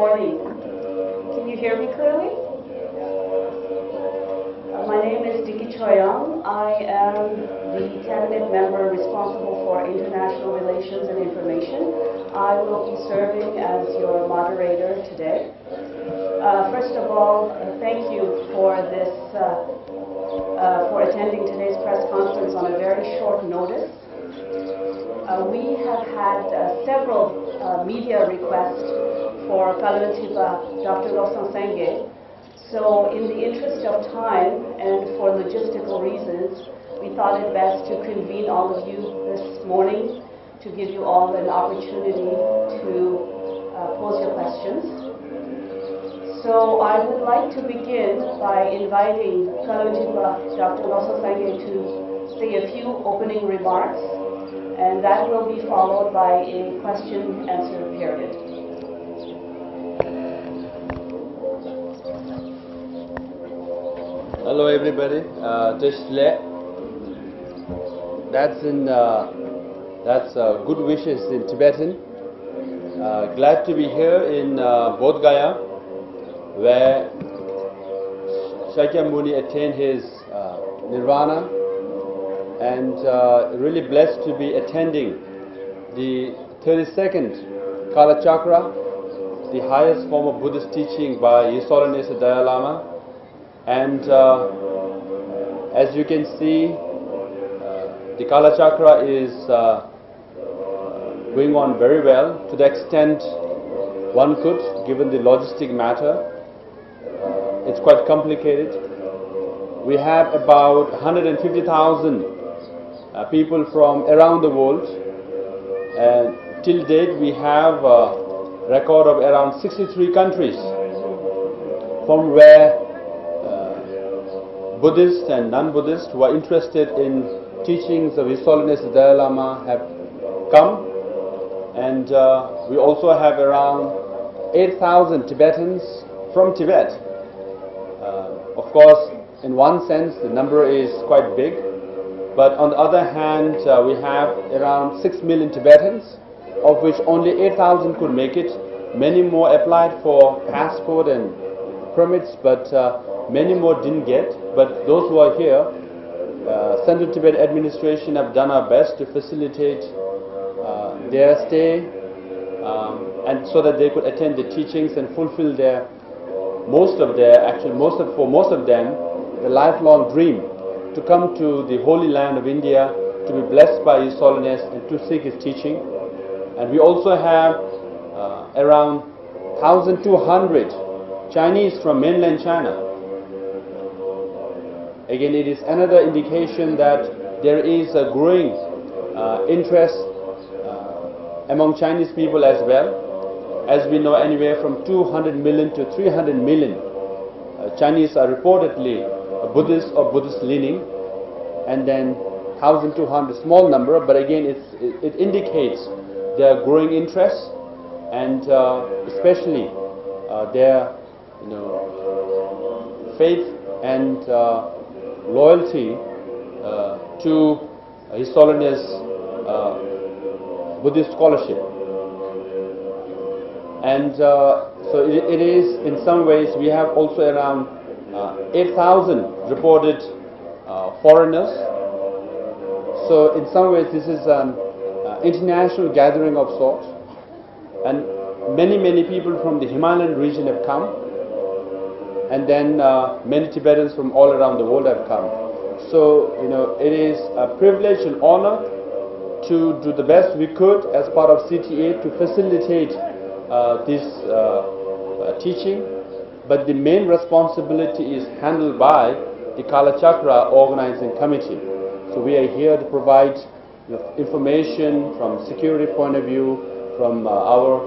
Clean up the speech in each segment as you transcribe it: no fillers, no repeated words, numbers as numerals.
morning. Can you hear me clearly? My name is Diki Choyang. I am the cabinet member responsible for international relations and information. I will be serving as your moderator today. First of all, thank you for attending today's press conference on a very short notice. We have had several media requests for Kalon Tripa, Dr. Lobsang. So in the interest of time and for logistical reasons, we thought it best to convene all of you this morning to give you all an opportunity to pose your questions. So I would like to begin by inviting Kalon Tripa, Dr. Lobsang to say a few opening remarks, and that will be followed by a question-answer period. Hello everybody, that's good wishes in Tibetan. Glad to be here in Bodh Gaya, where Shakyamuni attained his nirvana, and really blessed to be attending the 32nd Kalachakra, the highest form of Buddhist teaching by His Holiness the Dalai Lama. And as you can see, the Kalachakra is going on very well, to the extent one could, given the logistic matter. It's quite complicated. We have about 150,000 people from around the world, and till date we have a record of around 63 countries from where Buddhists and non-Buddhists who are interested in teachings of His Holiness the Dalai Lama have come, and we also have around 8,000 Tibetans from Tibet. Of course, in one sense the number is quite big, but on the other hand we have around 6 million Tibetans, of which only 8,000 could make it. Many more applied for passport and permits, but many more didn't get. But those who are here, Central Tibet administration have done our best to facilitate their stay, and so that they could attend the teachings and fulfill for most of them, the lifelong dream to come to the Holy Land of India, to be blessed by His Holiness and to seek His teaching. And we also have around 1,200 Chinese from mainland China. Again, it is another indication that there is a growing interest among Chinese people as well. As we know, anywhere from 200 million to 300 million Chinese are reportedly Buddhist or Buddhist leaning, and then 1,200, small number, but again it indicates their growing interest, and especially their faith and loyalty to His Holiness Buddhist scholarship. And so it is, in some ways, we have also around 8,000 reported foreigners. So in some ways this is an international gathering of sorts, and many people from the Himalayan region have come, and then many Tibetans from all around the world have come. So it is a privilege and honor to do the best we could as part of CTA to facilitate this teaching, but the main responsibility is handled by the Kalachakra organizing committee. So we are here to provide information from security point of view, from our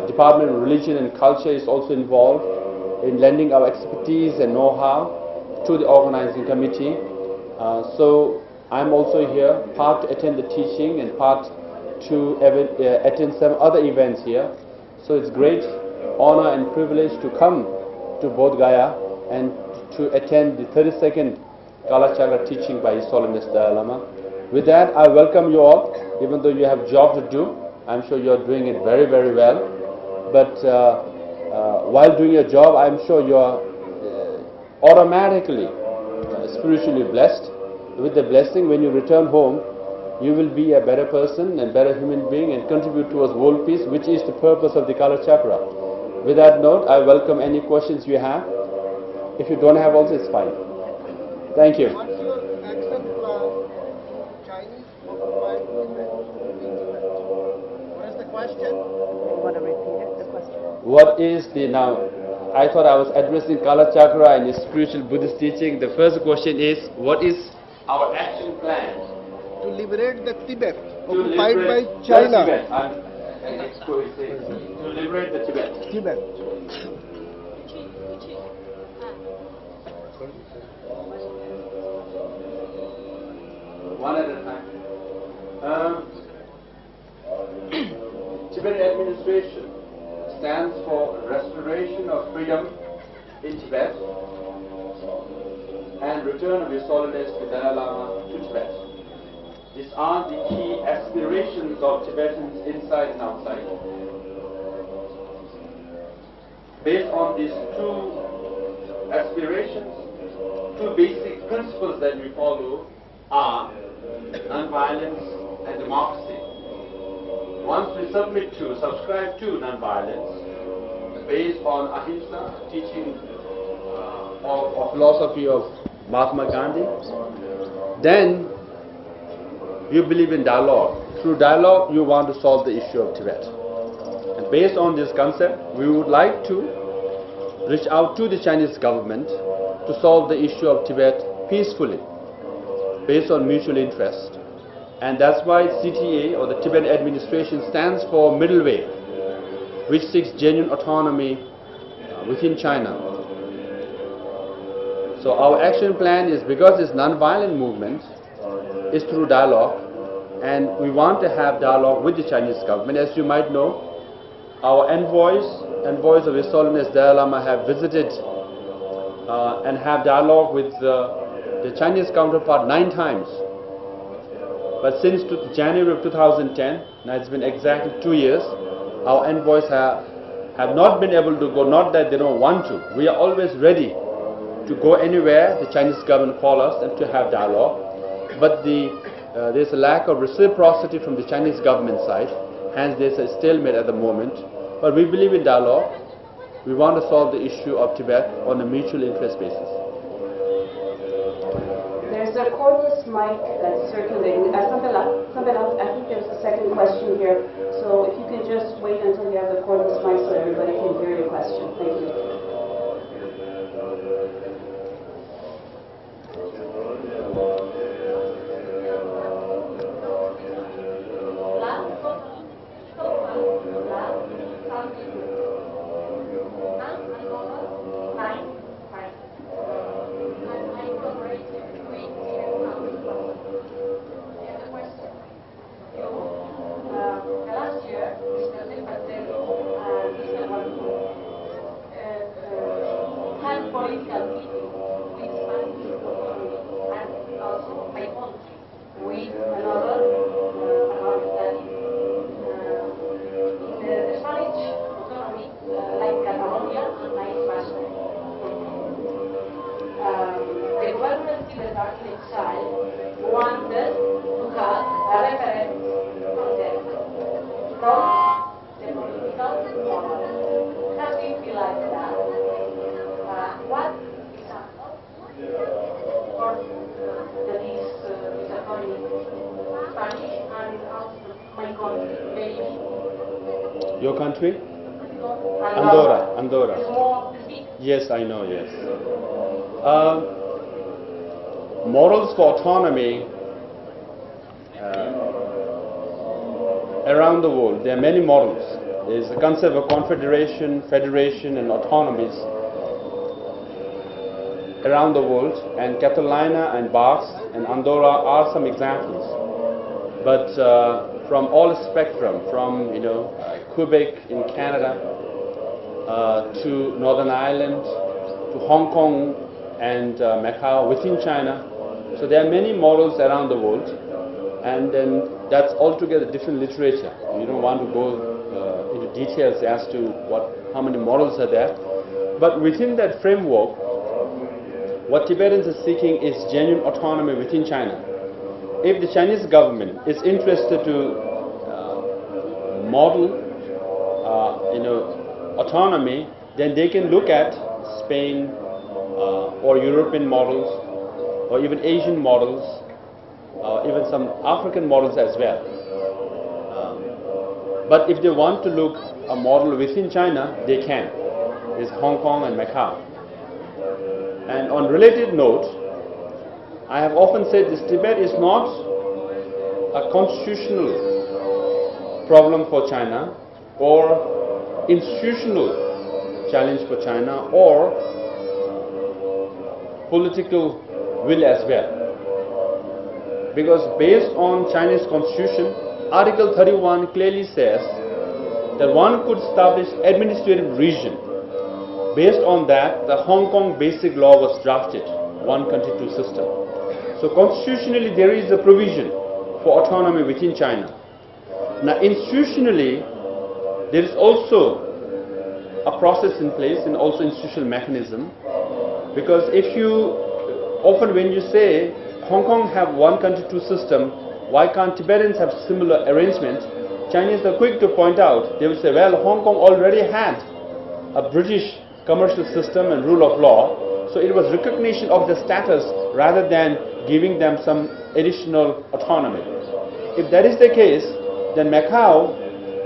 Department of Religion and Culture is also involved in lending our expertise and know-how to the organizing committee. So I'm also here, part to attend the teaching and part to attend some other events here. So it's great honor and privilege to come to Bodh Gaya and to attend the 32nd Kalachakra teaching by His Holiness Dalai Lama. With that, I welcome you all, even though you have job to do. I'm sure you are doing it very, very well. But while doing your job, I'm sure you are automatically spiritually blessed. With the blessing, when you return home, you will be a better person and better human being and contribute towards world peace, which is the purpose of the Kalachakra. With that note, I welcome any questions you have. If you don't have also, it's fine. Thank you. What's your action plan to Chinese occupied Tibet? What is the question? You want to repeat it, the question? What is the, now, I thought I was addressing Kalachakra and his spiritual Buddhist teaching. The first question is, what is our action plan? To liberate the Tibet, To occupied by liberate China. the Tibet. To liberate the Tibet. Tibet. One at a time. Tibetan administration stands for restoration of freedom in Tibet and return of His Holiness the Dalai Lama to Tibet. These are the key aspirations of Tibetans inside and outside. Based on these two aspirations, two basic principles that we follow are non-violence and democracy. Once we subscribe to non-violence, based on ahimsa, teaching or philosophy of Mahatma Gandhi, then you believe in dialogue. Through dialogue, you want to solve the issue of Tibet. And based on this concept, we would like to reach out to the Chinese government to solve the issue of Tibet peacefully, based on mutual interest. And that's why CTA, or the Tibetan administration, stands for middle way, which seeks genuine autonomy within China. So our action plan is, because it's non-violent movement, is through dialogue, and we want to have dialogue with the Chinese government. As you might know, our envoys of His Holiness Dalai Lama have visited and have dialogue with the Chinese counterpart 9 times. But since January of 2010, now it's been exactly 2 years, our envoys have not been able to go, not that they don't want to. We are always ready to go anywhere the Chinese government call us and to have dialogue. But there's a lack of reciprocity from the Chinese government side, hence there's a stalemate at the moment. But we believe in dialogue. We want to solve the issue of Tibet on a mutual interest basis. There's a cordless mic that's circulating. Something else, I think there's a second question here. So if you can just wait until you have the cordless mic so everybody can hear your question. Thank you. Your country? Andorra. Yes, I know, yes. Morals for autonomy around the world. There are many models. There is the concept of confederation, federation, and autonomies around the world. And Catalina and Bars and Andorra are some examples. But from all spectrum, from Quebec in Canada to Northern Ireland to Hong Kong and Macau within China. So there are many models around the world, and then that's altogether different literature. You don't want to go into details as to how many models are there. But within that framework, what Tibetans are seeking is genuine autonomy within China. If the Chinese government is interested to model, autonomy, then they can look at Spain or European models, or even Asian models, even some African models as well. But if they want to look a model within China, they can. It's Hong Kong and Macau. And on related note, I have often said this: Tibet is not a constitutional problem for China, or institutional challenge for China, or political will as well. Because based on Chinese constitution, Article 31 clearly says that one could establish administrative region. Based on that, the Hong Kong Basic Law was drafted, one country, two system. So constitutionally there is a provision for autonomy within China. Now institutionally, there is also a process in place and also institutional mechanism. Because if you, often when you say Hong Kong have one country, two system, why can't Tibetans have similar arrangement? Chinese are quick to point out. They will say, well, Hong Kong already had a British commercial system and rule of law, so it was recognition of the status rather than giving them some additional autonomy. If that is the case, then Macau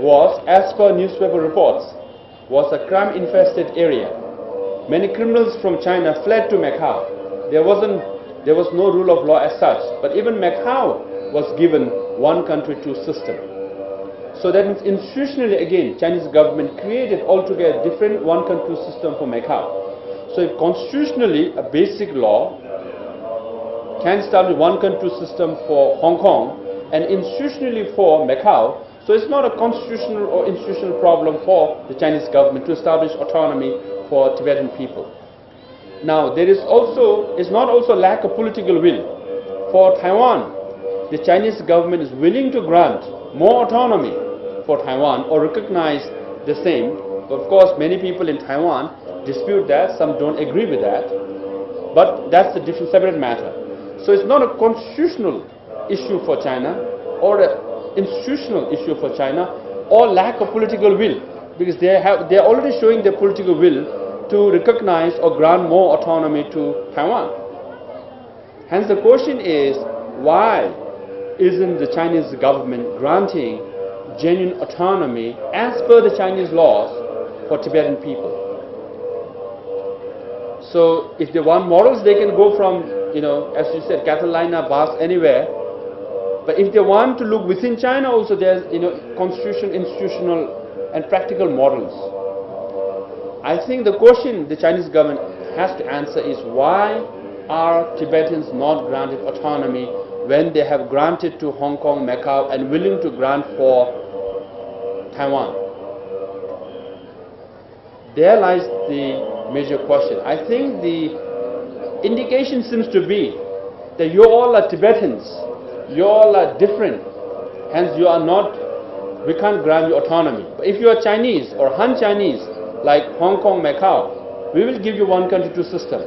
was, as per newspaper reports, was a crime-infested area. Many criminals from China fled to Macau. There was no rule of law as such, but even Macau was given one country, two system. So that means institutionally again, Chinese government created altogether different one country system for Macau. So if constitutionally a basic law can establish one country system for Hong Kong and institutionally for Macau, so it's not a constitutional or institutional problem for the Chinese government to establish autonomy for Tibetan people. Now there is not also lack of political will. For Taiwan, the Chinese government is willing to grant more autonomy for Taiwan or recognize the same. Of course, many people in Taiwan dispute that, some don't agree with that, but that's a different separate matter. So it's not a constitutional issue for China or an institutional issue for China or lack of political will, because they are already showing their political will to recognize or grant more autonomy to Taiwan. Hence the question is, why isn't the Chinese government granting genuine autonomy as per the Chinese laws for Tibetan people? So if they want models, they can go from, as you said, Catalina, Basque, anywhere. But if they want to look within China also, there's, constitution, institutional and practical models. I think the question the Chinese government has to answer is, why are Tibetans not granted autonomy when they have granted to Hong Kong, Macau, and willing to grant for Taiwan? There lies the major question. I think the indication seems to be that you all are Tibetans, you all are different, hence you are not, we can't grant you autonomy. But if you are Chinese or Han Chinese, like Hong Kong, Macau, we will give you one country, two system.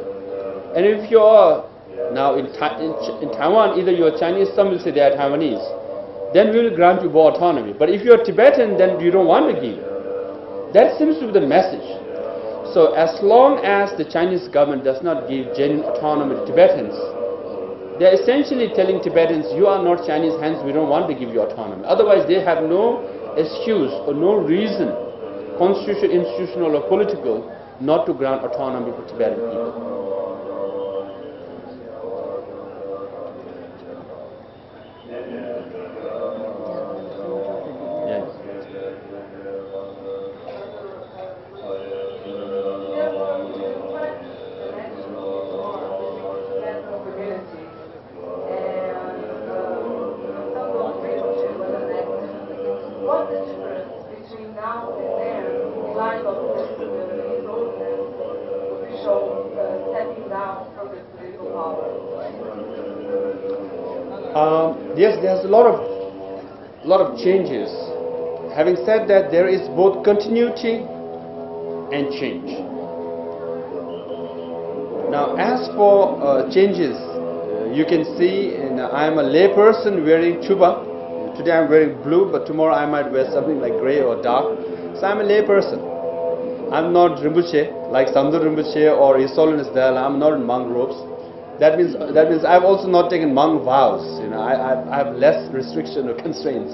And if you are now in Taiwan, either you are Chinese, some will say they are Taiwanese, then we will grant you more autonomy. But if you are Tibetan, then you don't want to give. That seems to be the message. So as long as the Chinese government does not give genuine autonomy to Tibetans, they are essentially telling Tibetans, you are not Chinese, hence we don't want to give you autonomy. Otherwise they have no excuse or no reason, constitutional, institutional or political, not to grant autonomy to Tibetan people. Yes, there's a lot of changes having said that, there is both continuity and change. Now, as for changes, you can see I am a lay person wearing chuba. Today I am wearing blue, but tomorrow I might wear something like grey or dark. So I am a lay person. I am not Rinpoche like Samdur Rinpoche or His Holiness Dalai Lama. I am not in monk robes. That means I have also not taken monk vows. I have less restriction or constraints.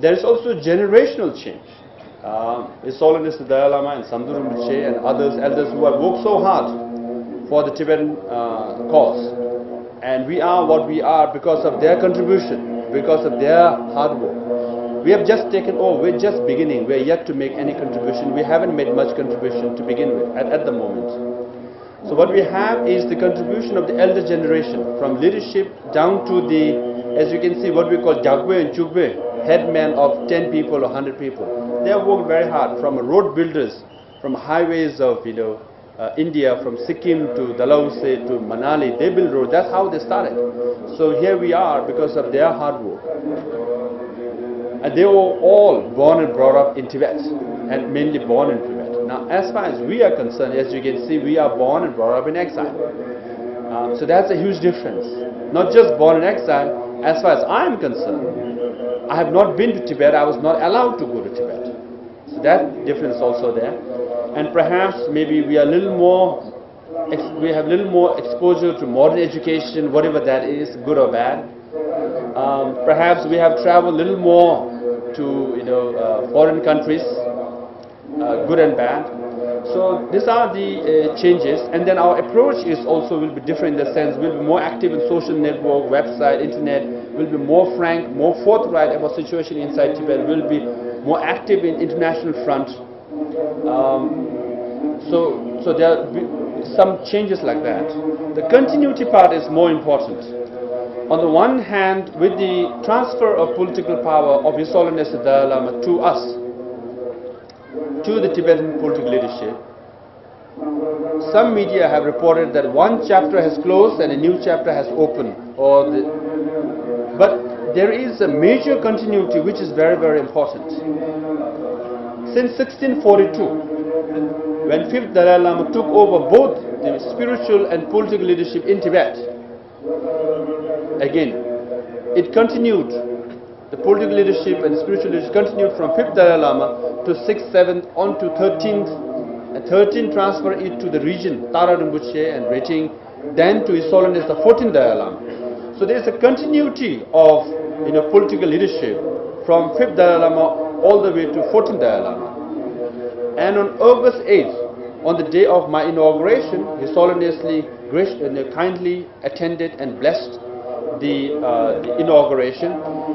There is also generational change. His Holiness the Dalai Lama and Samdur Rinpoche and others, elders who have worked so hard for the Tibetan cause. And we are what we are because of their contribution, because of their hard work. We have just taken over, we're just beginning, we're yet to make any contribution. We haven't made much contribution to begin with at the moment. So what we have is the contribution of the elder generation, from leadership down to the, as you can see, what we call Jagwe and Chugwe, headmen of 10 people or 100 people. They have worked very hard, from road builders, from highways of India, from Sikkim to Dalhousie to Manali. They build roads. That's how they started. So here we are because of their hard work. And they were all born and brought up in Tibet, and mainly born in Tibet. Now, as far as we are concerned, as you can see, we are born and brought up in exile. So that's a huge difference. Not just born in exile. As far as I am concerned, I have not been to Tibet. I was not allowed to go to Tibet. So that difference is also there. And perhaps maybe we are a little more, we have a little more exposure to modern education, whatever that is, good or bad. Perhaps we have traveled a little more to foreign countries, good and bad. So these are the changes, and then our approach is also will be different in the sense we'll be more active in social network, website, internet. We'll be more frank, more forthright about situation inside Tibet. We'll be more active in international front. So there will be some changes like that. The continuity part is more important. On the one hand, with the transfer of political power of His Holiness the Dalai Lama to us, to the Tibetan political leadership, some media have reported that one chapter has closed and a new chapter has opened. But there is a major continuity which is very, very important. Since 1642, when 5th Dalai Lama took over both the spiritual and political leadership in Tibet, again, it continued, the political leadership and spiritual leadership continued from 5th Dalai Lama to 6th, 7th, on to 13th, and 13th transferred it to the region, Tara Rinpoche and Reting, then to His Holiness the 14th Dalai Lama. So there is a continuity of political leadership from 5th Dalai Lama all the way to 14th Dalai Lama. And on August 8th, on the day of my inauguration, His Holiness kindly attended and blessed the inauguration.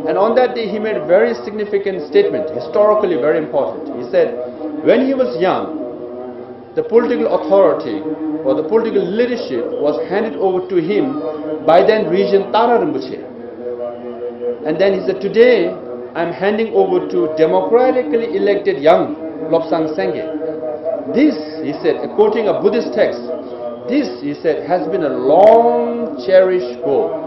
And on that day, he made a very significant statement, historically very important. He said, when he was young, the political authority or the political leadership was handed over to him by then Regent Tara Rinpoche. And then he said, today I am handing over to democratically elected young Lobsang Sangay. This, he said, quoting a Buddhist text, this, he said, has been a long cherished goal.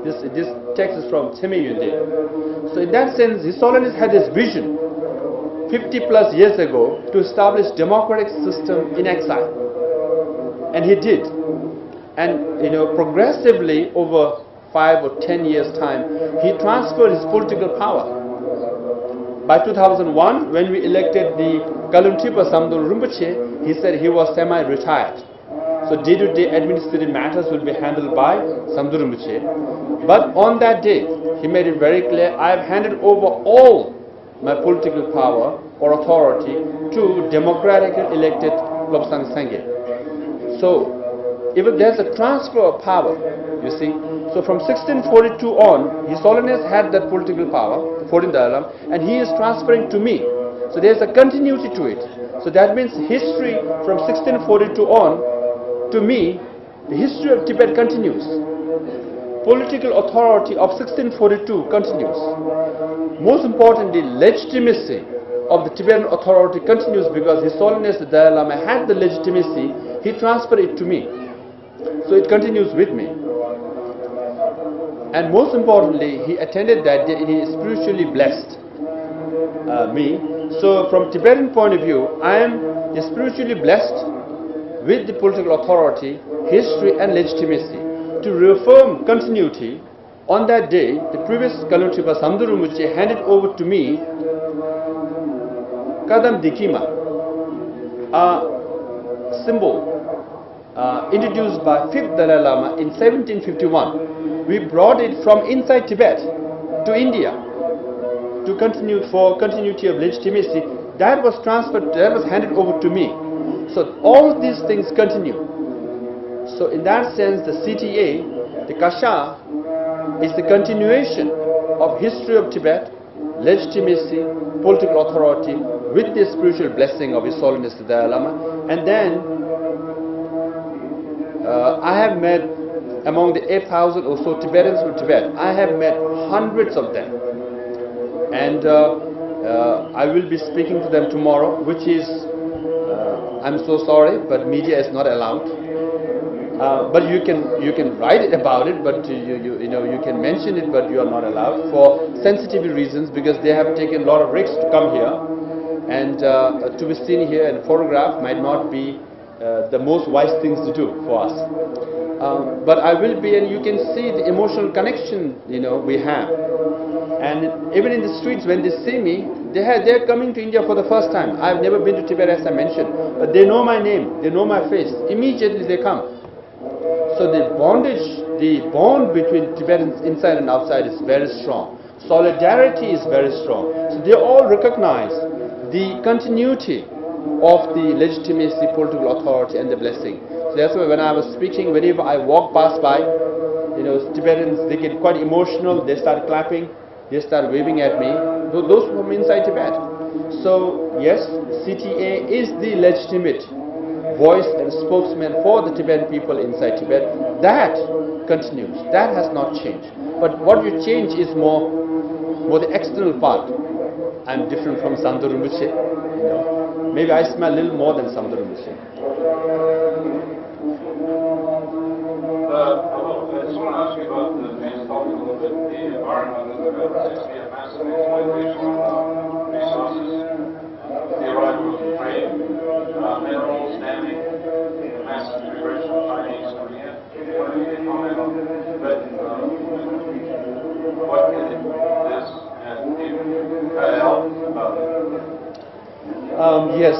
This text is from Tseme Yunde. So in that sense, His Holiness had this vision 50 plus years ago to establish democratic system in exile. And he did. And progressively over 5 or 10 years time, he transferred his political power. By 2001, when we elected the Kalon Tripa Samdol Rinpoche, he said he was semi-retired. So day-to-day administrative matters will be handled by Samdol Rinpoche. But on that day, he made it very clear, I have handed over all my political power or authority to democratically elected Lobsang Sangay. So, if there's a transfer of power, you see, so from 1642 on, His Holiness had that political power, the 14th Dalai Lama, and he is transferring to me. So there's a continuity to it. So that means history from 1642 on, to me, the history of Tibet continues. Political authority of 1642 continues. Most importantly, legitimacy of the Tibetan authority continues because His Holiness the Dalai Lama had the legitimacy, he transferred it to me. So it continues with me. And most importantly, he attended that day and he is spiritually blessed. me. So from Tibetan point of view, I am spiritually blessed with the political authority, history and legitimacy to reaffirm continuity. On that day, the previous Kalon Tripa Samduru Muche handed over to me Kadam Dikima, a symbol introduced by 5th Dalai Lama in 1751. We brought it from inside Tibet to India to continue for continuity of legitimacy. That was transferred, that was handed over to me. So all these things continue. So in that sense, the CTA, the Kasha, is the continuation of history of Tibet, legitimacy, political authority, with the spiritual blessing of His Holiness the Dalai Lama. And then I have met among the 8,000 or so Tibetans from Tibet, I have met hundreds of them. And I will be speaking to them tomorrow, which is, I'm so sorry, but media is not allowed. But you can write it about it, but you can mention it, but you are not allowed for sensitivity reasons, because they have taken a lot of risks to come here, and to be seen here and photographed might not be the most wise things to do for us. But I will be, and you can see the emotional connection we have. And even in the streets, when they see me, they're coming to India for the first time. I've never been to Tibet, as I mentioned, but they know my name, they know my face. Immediately they come. So the bond between Tibetans inside and outside is very strong. Solidarity is very strong. So they all recognize the continuity of the legitimacy, political authority and the blessing. So that's why when I was speaking, whenever I walk past by, Tibetans, they get quite emotional, they start clapping, they start waving at me, those from inside Tibet. So yes, CTA is the legitimate voice and spokesman for the Tibetan people inside Tibet. That continues, that has not changed. But what you change is more the external part. I'm different from Samduru Muche, maybe I smell a little more than Samduru Muche. I just want to ask you about the talking a little bit, the environment. There seems to be a massive exploitation of resources, the arrival of trade, minerals, damming, the massive immigration of Chinese coming in. What do you comment on that? What can this and help about it? Yes,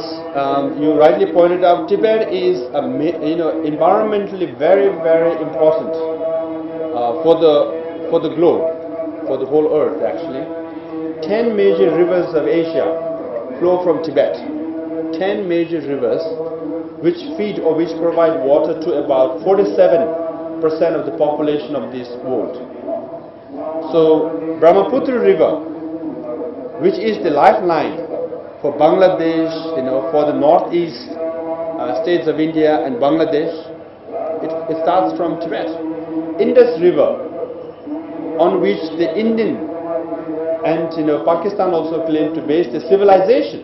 you rightly pointed out, Tibet is environmentally very, very important for the globe, for the whole earth actually. 10 major rivers of Asia flow from Tibet. 10 major rivers which feed or which provide water to about 47% of the population of this world. So Brahmaputra River, which is the lifeline for Bangladesh, for the northeast states of India and Bangladesh, it starts from Tibet. Indus River, on which the Indian and Pakistan also claim to base the civilization,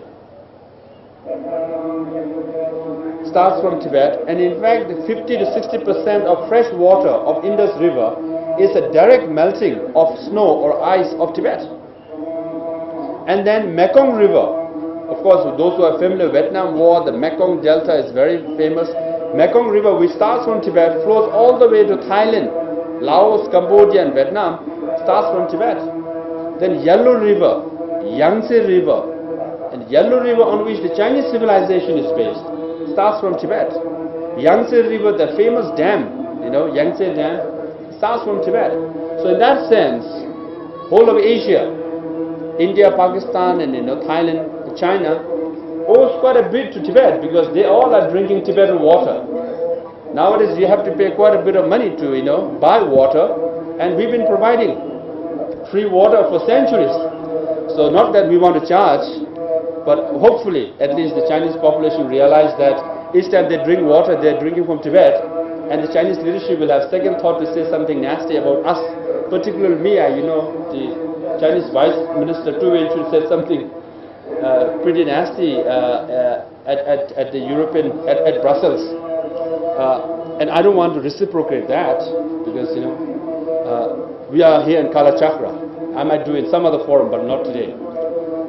starts from Tibet. And in fact, the 50 to 60% of fresh water of Indus River is a direct melting of snow or ice of Tibet. And then Mekong River. Of course, those who are familiar with Vietnam War, the Mekong Delta is very famous. Mekong River, which starts from Tibet, flows all the way to Thailand, Laos, Cambodia and Vietnam, starts from Tibet. Then Yellow River, Yangtze River, and Yellow River, on which the Chinese civilization is based, starts from Tibet. Yangtze River, the famous dam, Yangtze Dam, starts from Tibet. So in that sense, whole of Asia, India, Pakistan and Thailand, China, owes quite a bit to Tibet, because they all are drinking Tibetan water. Nowadays you have to pay quite a bit of money to buy water, and we've been providing free water for centuries. So not that we want to charge, but hopefully at least the Chinese population realize that each time they drink water, they're drinking from Tibet, and the Chinese leadership will have second thought to say something nasty about us, particularly me. The Chinese Vice Minister Tu Wen-chun said something pretty nasty at the European, at Brussels, and I don't want to reciprocate that, because we are here in Kalachakra. I might do it in some other forum, but not today.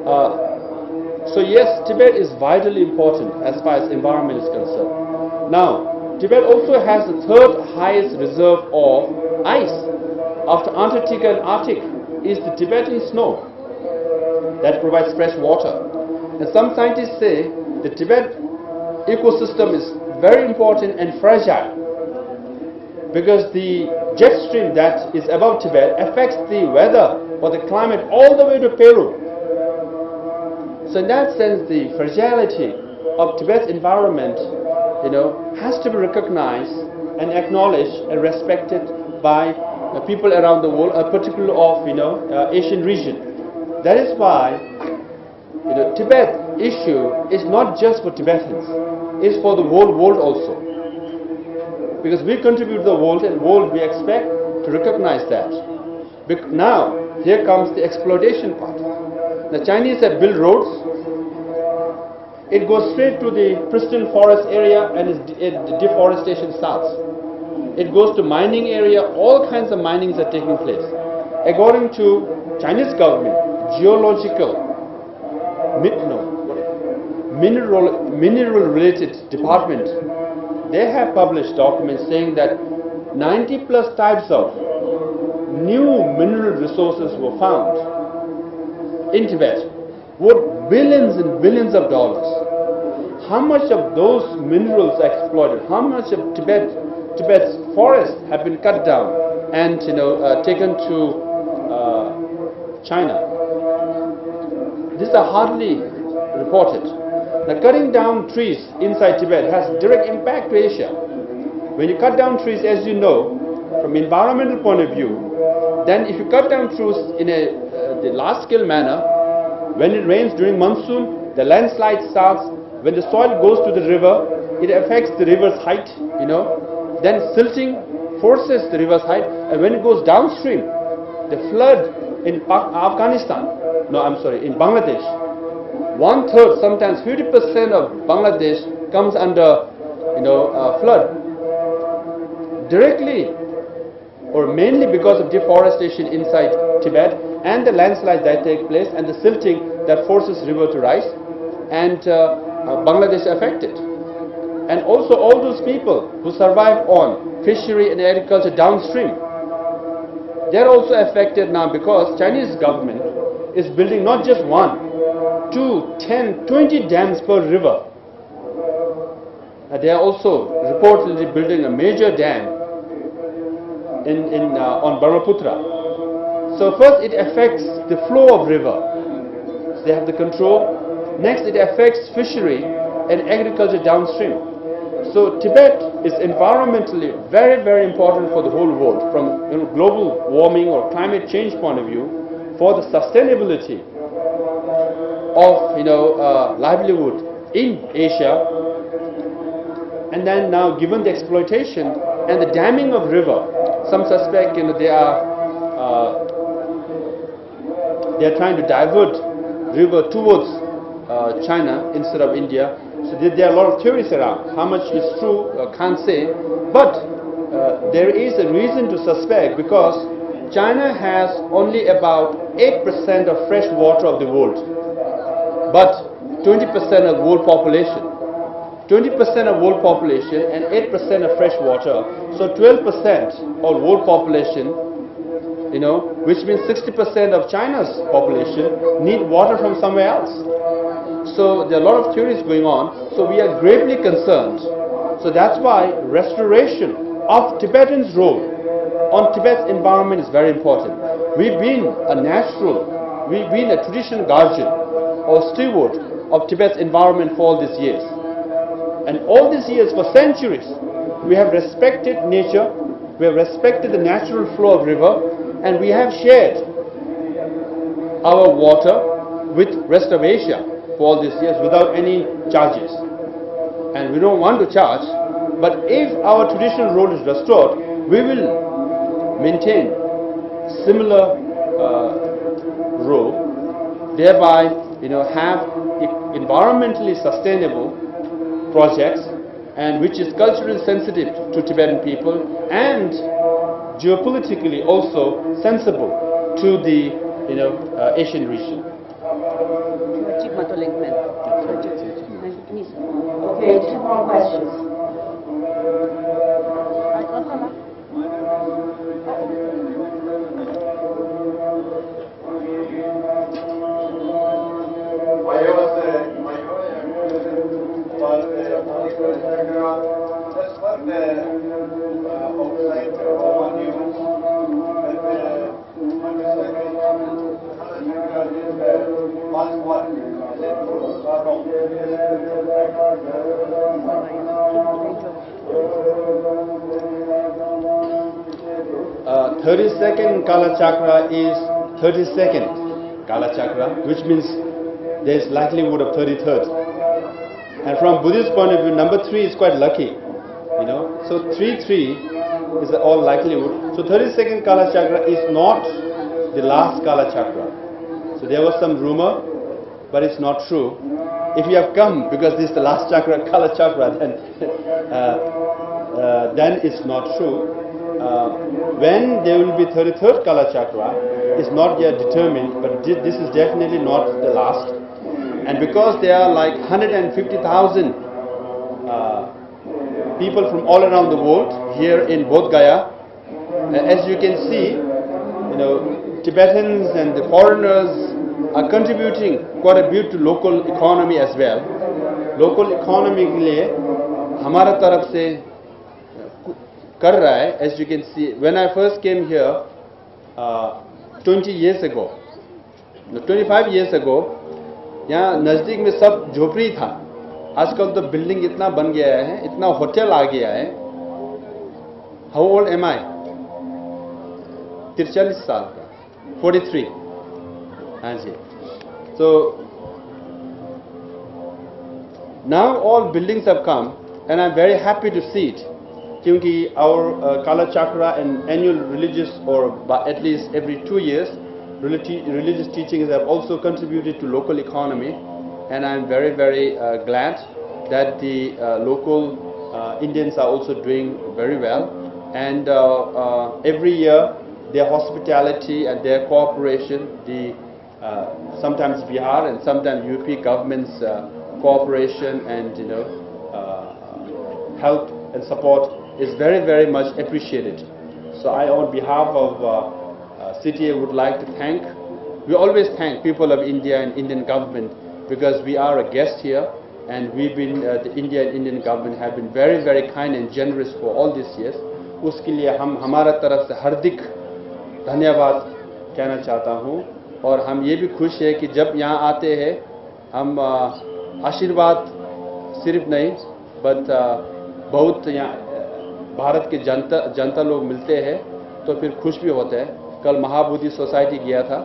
So yes, Tibet is vitally important as far as environment is concerned. Now, Tibet also has the third highest reserve of ice. After Antarctica and Arctic is the Tibetan snow that provides fresh water. And some scientists say the Tibet ecosystem is very important and fragile because the jet stream that is above Tibet affects the weather or the climate all the way to Peru. So in that sense, the fragility of Tibet's environment, has to be recognized and acknowledged and respected by people around the world, particularly of Asian region. That is why Tibet issue is not just for Tibetans; it's for the whole world also. Because we contribute to the world, and world we expect to recognize that. Now here comes the exploitation part. The Chinese have built roads. It goes straight to the pristine forest area, and the deforestation starts. It goes to mining area. All kinds of minings are taking place. According to Chinese government, geological, mineral related department, they have published documents saying that 90 plus types of new mineral resources were found in Tibet, worth billions and billions of dollars. How much of those minerals are exploited? How much of Tibet's forests have been cut down and taken to China? These are hardly reported. Now, cutting down trees inside Tibet has direct impact to Asia. When you cut down trees, as you know, from environmental point of view, then if you cut down trees in the large-scale manner, when it rains during monsoon, the landslide starts. When the soil goes to the river, it affects the river's height, Then silting forces the river's height, and when it goes downstream, the flood in in Bangladesh, 1/3, sometimes 50% of Bangladesh comes under, flood. Directly or mainly because of deforestation inside Tibet and the landslides that take place and the silting that forces river to rise, and Bangladesh affected. And also all those people who survive on fishery and agriculture downstream, they are also affected now because Chinese government is building not just 1, 2, 10, 20 dams per river. They are also reportedly building a major dam on Brahmaputra. So first it affects the flow of river. So they have the control. Next it affects fishery and agriculture downstream. So Tibet is environmentally very, very important for the whole world from global warming or climate change point of view, for the sustainability of livelihood in Asia. And then now, given the exploitation and the damming of river, some suspect they are trying to divert river towards China instead of India. So there are a lot of theories around. How much is true, can't say. But there is a reason to suspect, because China has only about 8% of fresh water of the world, but 20% of the world population. 20% of world population and 8% of fresh water. So 12% of world population, which means 60% of China's population need water from somewhere else. So there are a lot of theories going on. So we are gravely concerned. So that's why restoration of Tibetan's role on Tibet's environment is very important. We've been a traditional guardian or steward of Tibet's environment for all these years. And all these years, for centuries, we have respected nature, we have respected the natural flow of river, and we have shared our water with rest of Asia for all these years without any charges. And we don't want to charge, but if our traditional role is restored, we will maintain similar role, thereby have environmentally sustainable projects, and which is culturally sensitive to Tibetan people and geopolitically also sensible to the Asian region. autolinkment. Okay, 2 more questions. Uh, 32nd Kalachakra is 32nd Kalachakra, which means there is likelihood of 33rd. And from Buddhist point of view, number 3 is quite lucky, you know. So 3 is all likelihood. So 32nd Kalachakra is not the last Kalachakra. So there was some rumor, but it's not true. If you have come because this is the last chakra, Kalachakra, then it's not true. When there will be 33rd Kalachakra is not yet determined, but this is definitely not the last. And because there are like 150,000 people from all around the world here in Bodh Gaya, as you can see, you know, Tibetans and the foreigners are contributing quite a bit to local economy as well. Local economy के लिए हमारा तरफ से कर रहा है. As you can see, when I first came here 20 years ago, 25 years ago, यहाँ नज़दीक में सब झोपड़ी था. आजकल तो बिल्डिंग इतना बन गया है, इतना होटल आ गया है. How old am I? 43 साल का, 43. हाँ जी. So now all buildings have come, and I'm very happy to see it. Because our Kalachakra and annual religious, or at least every 2 years, religious teachings have also contributed to local economy, and I'm very, very glad that the local Indians are also doing very well. And every year, their hospitality and their cooperation, the sometimes Bihar and sometimes UP government's cooperation and help and support is very, very much appreciated. So I, on behalf of CTA, would like to thank. We always thank people of India and Indian government because we are a guest here, and we've been the India and Indian government have been very, very kind and generous for all these years. उसके लिए हम हमारा तरफ से हार्दिक धन्यवाद कहना चाहता हूँ. और हम ये भी खुश है कि जब यहाँ आते हैं हम आशीर्वाद सिर्फ नहीं बट बहुत यहाँ भारत के जनता लोग मिलते हैं तो फिर खुश भी होते हैं. कल महाबोधि सोसाइटी गया था,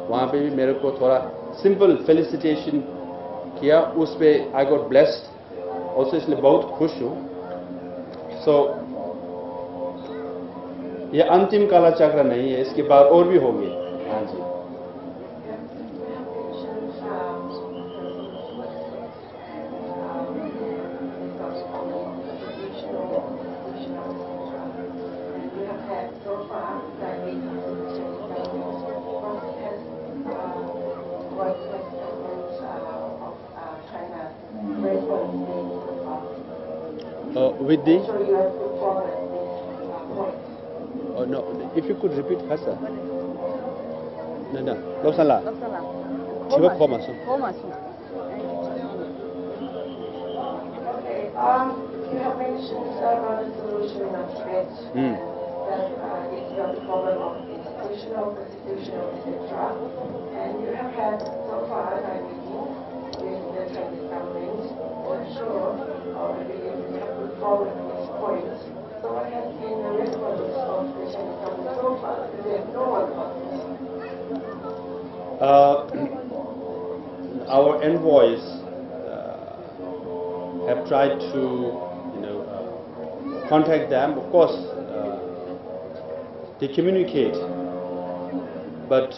वहाँ पे भी मेरे को थोड़ा सिंपल फेलिसिटेशन किया, उस पे आई गॉट ब्लेस्ड और इसलिए बहुत खुश हूँ. सो ये अंतिम कालाचक्र नहीं है, इसके बाद और भी होंगे. हाँ जी. With the oh no, if you could repeat faster. No, Lobsang la. Chiba koma so. Okay. You have mentioned about the solution of Tibet. That is the problem of institutional, constitutional, etc. And you have had so far meetings with the Chinese government. I'm sure you have put forward these points. So what has been the response of the Chinese government so far? Because they have no one about this. Our envoys have tried to, contact them. Of course, they communicate, but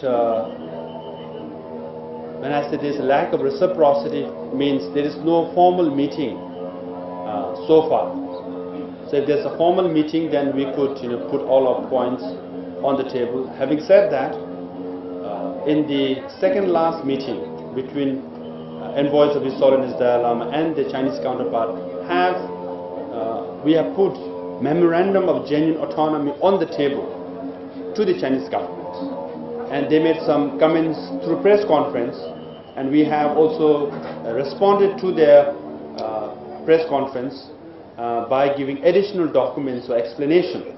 when I say there's a lack of reciprocity, means there is no formal meeting so far. So if there's a formal meeting, then we could, put all our points on the table. Having said that, in the second last meeting between envoys of His Holiness Dalai Lama and the Chinese counterpart we have put memorandum of genuine autonomy on the table to the Chinese government, and they made some comments through press conference, and we have also responded to their press conference by giving additional documents or explanation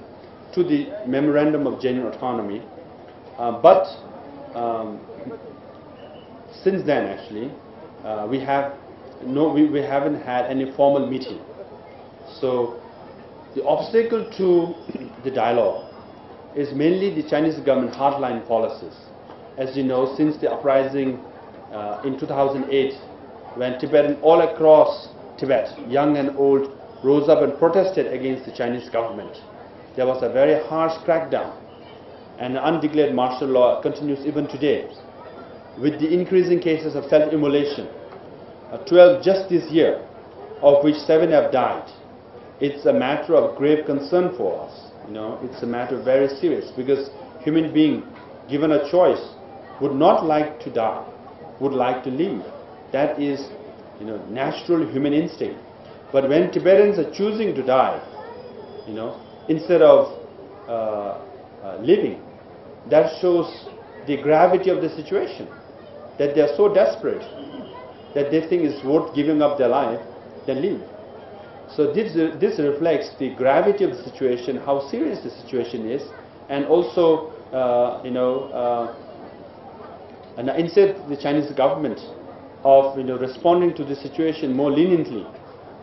to the memorandum of genuine autonomy. But since then, actually, we haven't had any formal meeting. So the obstacle to the dialogue is mainly the Chinese government hardline policies. As you know, since the uprising in 2008, when Tibetan all across Tibet, young and old, rose up and protested against the Chinese government, there was a very harsh crackdown, and the undeclared martial law continues even today, with the increasing cases of self-immolation, 12 just this year, of which 7 have died. It's a matter of grave concern for us. It's a matter very serious, because human being given a choice would not like to die, would like to live. That is, natural human instinct. But when Tibetans are choosing to die, instead of living, that shows the gravity of the situation, that they are so desperate that they think it's worth giving up their life than live. So this reflects the gravity of the situation, how serious the situation is, and also, and instead the Chinese government of responding to the situation more leniently,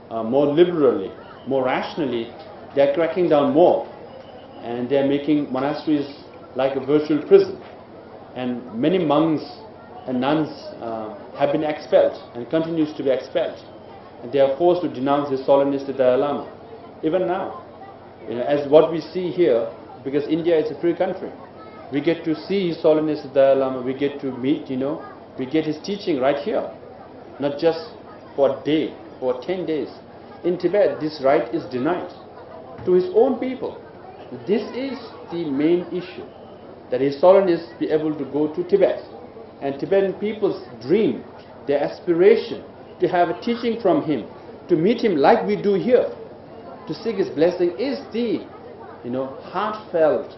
more liberally, more rationally, they are cracking down more, and they are making monasteries like a virtual prison, and many monks and nuns have been expelled and continues to be expelled. And they are forced to denounce His Holiness the Dalai Lama. Even now, as what we see here, because India is a free country, we get to see His Holiness the Dalai Lama, we get to meet, we get his teaching right here, not just for a day, for 10 days. In Tibet, this right is denied to his own people. This is the main issue, that His Holiness be able to go to Tibet, and Tibetan people's dream, their aspiration, to have a teaching from him, to meet him like we do here, to seek his blessing, is the heartfelt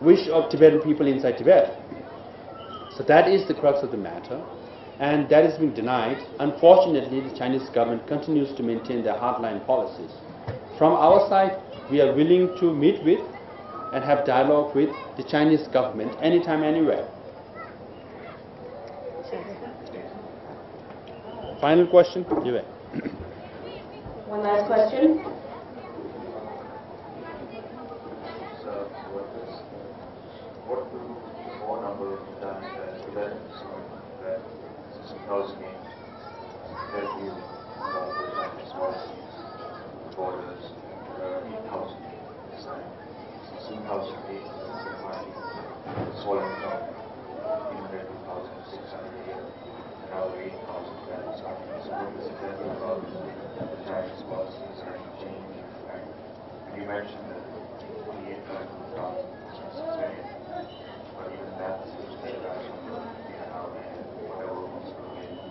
wish of Tibetan people inside Tibet. So that is the crux of the matter, and that is being denied. Unfortunately, the Chinese government continues to maintain their hardline policies. From our side, we are willing to meet with and have dialogue with the Chinese government anytime, anywhere. Final question? You One last question. What do the more number of Tibetans that supposedly their view about the Chinese policies, borders, housing, some housing needs, swallowing from 2,600 a year, and now 8,000 Tibetans are. So what is it that about the Chinese policies or any change in fact? You mentioned that the 8,000 is very, but even that seems to be now and whatever was related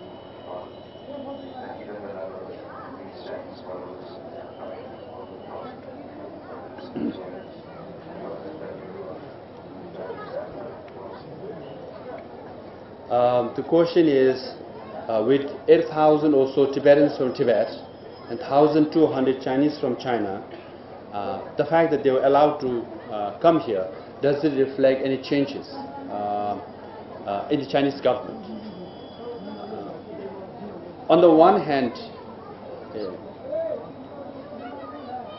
that even the number of these Chinese followers coming all the thousand. The question is, with 8,000 or so Tibetans from Tibet and 1,200 Chinese from China, the fact that they were allowed to come here, does it reflect any changes in the Chinese government? On the one hand,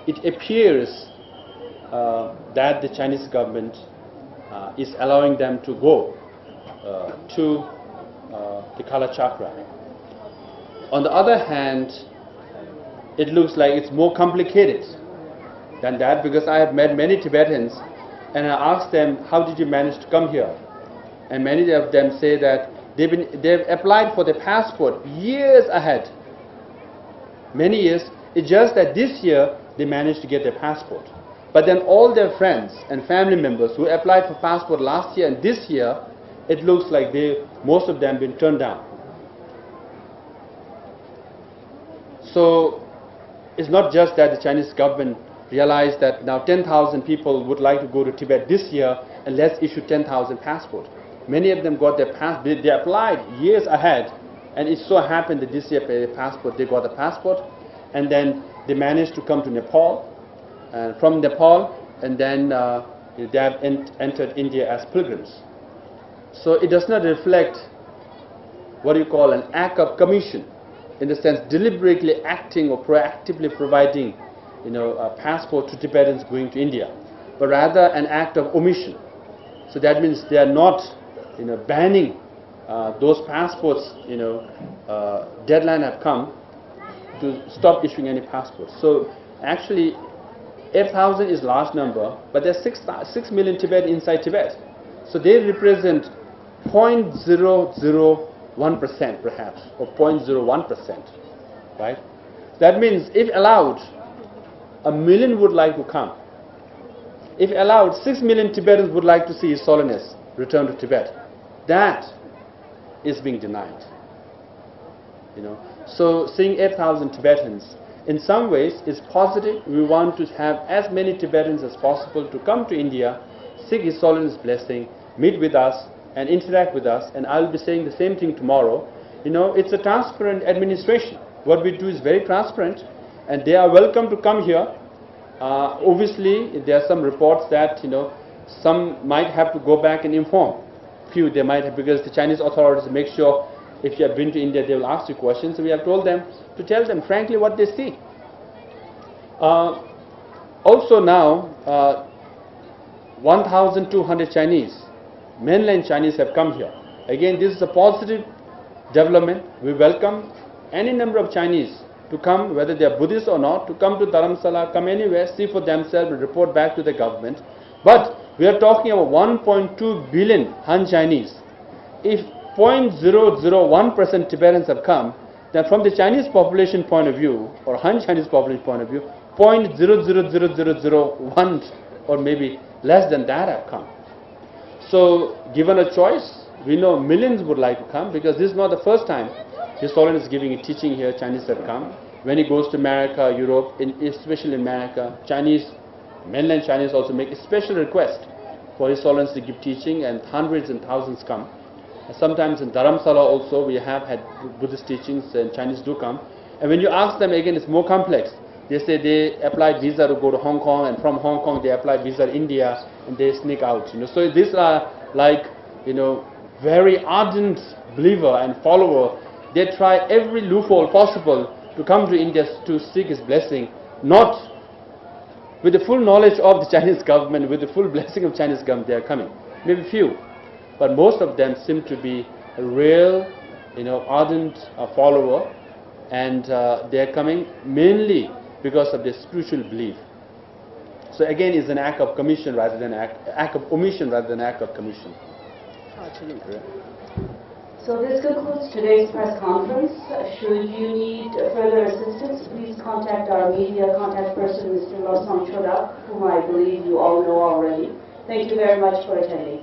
it appears that the Chinese government is allowing them to go to the Kalachakra. On the other hand, it looks like it's more complicated than that, because I have met many Tibetans and I asked them, how did you manage to come here? And many of them say that they've applied for the passport years ahead, many years. It's just that this year they managed to get their passport. But then all their friends and family members who applied for passport last year and this year, it looks like most of them been turned down. So it's not just that the Chinese government realized that now 10,000 people would like to go to Tibet this year, and let's issue 10,000 passports. Many of them got their passport. They applied years ahead, and it so happened that this year they got a passport, and then they managed to come to Nepal, and from Nepal, and then they have entered India as pilgrims. So it does not reflect what you call an act of commission, in the sense deliberately acting or proactively providing, a passport to Tibetans going to India, but rather an act of omission. So that means they are not, banning those passports. Deadline have come to stop issuing any passports. So actually, 8,000 is large number, but there's 6 million Tibet inside Tibet. So they represent 0.001% perhaps, or 0.01%, right? That means if allowed, 1 million would like to come. If allowed, 6 million Tibetans would like to see His Holiness return to Tibet. That is being denied. So seeing 8,000 Tibetans, in some ways, is positive. We want to have as many Tibetans as possible to come to India, seek His Holiness blessing, meet with us, and interact with us. And I'll be saying the same thing tomorrow. It's a transparent administration. What we do is very transparent, and they are welcome to come here. Obviously, there are some reports that some might have to go back and inform. Few they might have, because the Chinese authorities make sure if you have been to India, they will ask you questions. So we have told them to tell them frankly what they see. Also now, 1,200 Chinese, mainland Chinese, have come here. Again, this is a positive development. We welcome any number of Chinese to come, whether they are Buddhists or not, to come to Dharamsala, come anywhere, see for themselves, and report back to the government. But we are talking about 1.2 billion Han Chinese. If 0.001% Tibetans have come, then from the Chinese population point of view, or Han Chinese population point of view, 0.000001 or maybe less than that have come. So given a choice, we know millions would like to come, because this is not the first time His Holiness is giving a teaching here. Chinese have come. When he goes to America, Europe, especially in America, mainland Chinese also make a special request for His Holiness to give teaching, and hundreds and thousands come. Sometimes in Dharamsala also we have had Buddhist teachings, and Chinese do come. And when you ask them, again, it's more complex. They say they applied visa to go to Hong Kong, and from Hong Kong they applied visa to India, and they sneak out. So these are like, very ardent believer and follower. They try every loophole possible to come to India to seek His blessing, not with the full knowledge of the Chinese government, with the full blessing of Chinese government. They are coming. Maybe few, but most of them seem to be a real, ardent follower, and they are coming mainly because of their spiritual belief. So again, it's an act of commission rather than act of omission rather than act of commission. So this concludes today's press conference. Should you need further assistance, please contact our media contact person, Mr. Lobsang, whom I believe you all know already. Thank you very much for attending.